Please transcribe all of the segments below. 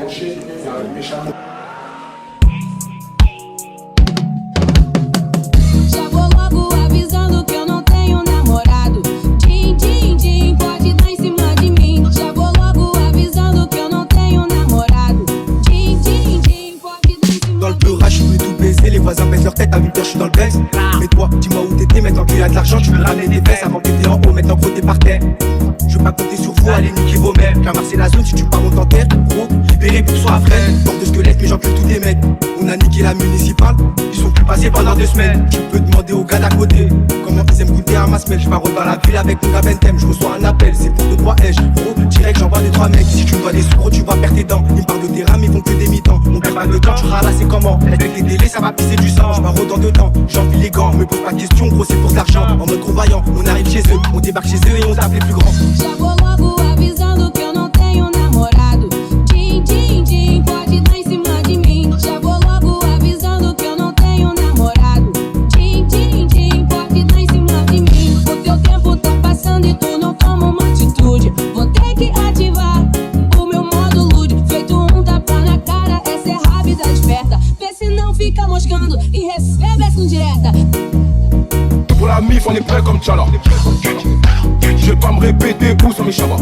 rocher, il y a un méchant. Já vou logo avisando que eu não tenho namorado. Din, din, din, pode dar em cima de mim. Já vou logo avisando que eu não tenho namorado. Din, din, din, pode dar em cima. Dans le beurrage, je peux tout baiser, les voisins baissent leur tête, à 8h je suis dans le baisse. Mais toi, dis-moi où t'étais, maintenant qu'il y a de l'argent, tu veux ramener des fesses. Avant t'étais en haut, maintenant gros t'es par terre. Je veux pas compter sur vous, allez niquer vos mères. Clamart c'est la zone, si tu pars on t'enterre. Gros, libéré pour soi à frais. Porte de squelette, mais j'encule tous des mecs. On a niqué la municipale, ils sont plus passés pendant 2 semaines. Tu peux demander aux gars d'à côté comment ils aiment goûter à ma semelle. Je pars dans la ville avec mon gars Bentem, je reçois un appel, c'est pour 2-3 H. Gros, direct j'envoie 2-3 mecs. Si tu me dois des sous, gros, tu vas perdre tes dents. Ils me parlent de tes rames, ils font que des mi-temps. On perd pas de temps, tu ralas, c'est comment? Avec les délais, ça va pisser du sang. Je pars autant de temps, j'enfile les gants. Me pose pas de questions, gros, c'est pour de l'argent. En mode gros vaillant, on arrive chez eux, on débarque chez eux et on tape les plus grands. Já vou logo avisando que eu não tenho namorado. Din, din, din, pode dar em cima de mim. Já vou logo avisando que eu não tenho namorado. Din, din, din, pode dar em cima de mim. O teu tempo tá passando e tu não toma uma atitude. Vou ter que ativar o meu modo lúdico. Feito um tapa na cara, essa é rápida desperta. Vê se não fica moscando e recebe essa indireta. Pour la mif, on est prêt comme Tchala. Je vais pas me répéter, où sont mes chavas?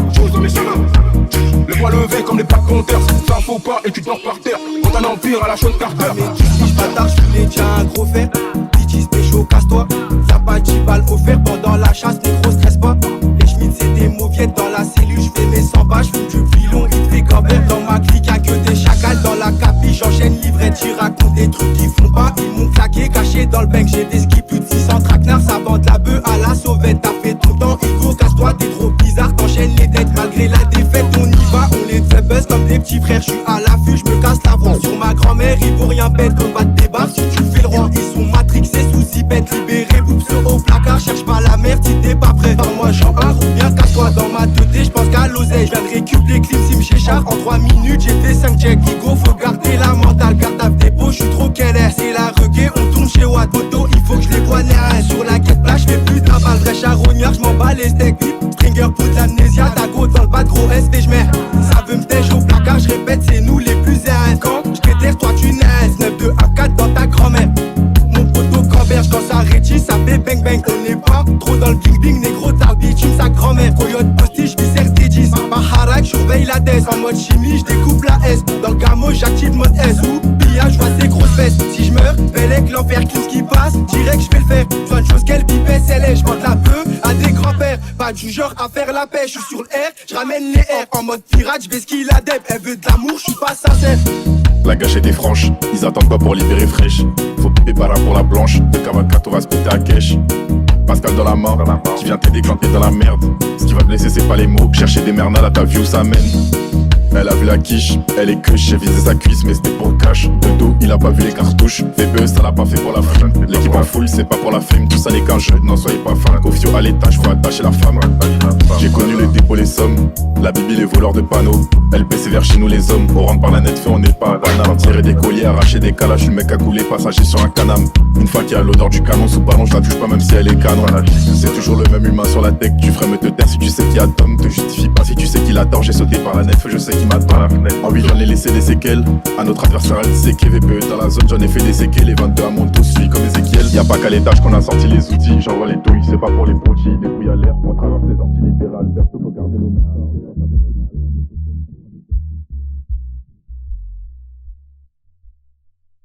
Le poids levé comme les plaques compteurs. Ça faut pas et tu dors par terre. Quand un empire à la chaude Carter. Je bâtard, je voulais déjà un gros fer. Bitches, pécho, casse-toi. Y'a pas 10 balles offertes pendant la chasse, négro, stresse pas. Les schmitts, c'est des mauviettes dans la cellule. Je fais mes 100 pas, je fume du filon, il fait gambert. Dans ma clique, y'a que des chacals. Dans la capi, j'enchaîne livrette. J'y raconte des trucs qui font pas. Ils m'ont claqué, caché dans le bec. J'ai des skis, plus de 600 traquenards. Ça vend de la bœuf à la sauvette. T'as fait ton temps, Hugo, casse-toi, t'es trop bizarre. T'enchaînes les dettes malgré la défaite. On y va, on les fait buzz comme des petits frères. Je suis à l'affût, je me casse la voix. Sur ma grand-mère, il vaut rien bête. Combat de débat si tu fais le roi. Ils sont matrixés sous zipette. Libérés, boups au placard. Cherche pas la merde si t'es pas prêt. Moi j'en un ou bien casse-toi dans ma 2D. J'pense qu'à l'oseille, j'viens de récupérer clean sim chez Char. En 3 minutes, j'ai fait 5 checks. Igo, faut garder la mentale. Garde à dépôt, j'suis trop keller. C'est la reggae, on tourne chez Watt. Photo, il faut que je les vois nerfs. Sur la quête plage, j'fais plus de la balle. Vrai charognard, j'm'en bats les steaks. Stringer pour de l'amnésia. Dago dans le bas de gros S et j'mets. Ça veut me tèche au placard, j'répète, c'est nous les plus ains. Quand j'quéterre, toi tu naisses. 9-2 à 4 dans ta grand-mère. Mon poteau camberge quand ça rétisse, ça fait bang bang. On n'est pas trop dans le bling bling, négro t'as bitume sa grand-mère. Coyote postiche, viscère T10. Par harak, j'surveille la DES. En mode chimie, j'découpe la S. Dans le gamo, j'active mode S. Ou pillage, j'vois ses grosses fesses. Si j'meurs, Bellec, l'enfer, clean ce qui passe. Direct, j'fais le faire. Soit une chose qu'elle pipette, elle est. J'vends de la peu à des grands-pères. Pas du genre à faire la pêche. J'suis sur le R, j'ramène les R. En mode pirate, j'vais skill la dep. Elle veut de l'amour, j'suis pas sincère. La gâchette est franche, ils attendent quoi pour libérer fraîche. Faut piper par là pour la blanche, de Cavacate on va se péter à cash. Pascal dans la mort, qui vient t'aider quand t'es dans la merde. Ce qui va te blesser c'est pas les mots, chercher des mernades, t'as vu où ça mène. Elle a vu la quiche, elle est cuche, j'ai visé sa cuisse mais c'était pour le cash. De dos, il a pas vu les cartouches, fait buzz, ça l'a pas fait pour la fame. L'équipe en full, c'est pas pour la fame, tout ça n'est qu'un jeu, non soyez pas fan. Confio à l'étage, faut attacher la femme. J'ai connu le dépôt, les sommes, la bibi, les voleurs de panneaux. LPC vers chez nous les hommes, on rentre par la net fait, on n'est pas banal. Tirer des colliers, arracher des calages, je suis le mec à couler, passager sur un canam. Une fois qu'il y a l'odeur du canon sous ballon, je la touche pas même si elle est canon. C'est toujours le même humain sur la tech, tu ferais me te taire si tu sais qu'il y a Tom. Te justifie pas si tu sais qu'il adore, j'ai sauté par la net, je sais qu'il m'attend à la fenêtre. En 8 j'en ai laissé des séquelles, à notre adversaire elle sait qu'il VPE dans la zone, j'en ai fait des séquelles. Les 22 à mon tous suis comme Ezekiel. Y'a pas qu'à l'étage qu'on a sorti les outils, j'envoie les douilles, c'est pas pour les broutilles, des couilles à l'air, on traverse les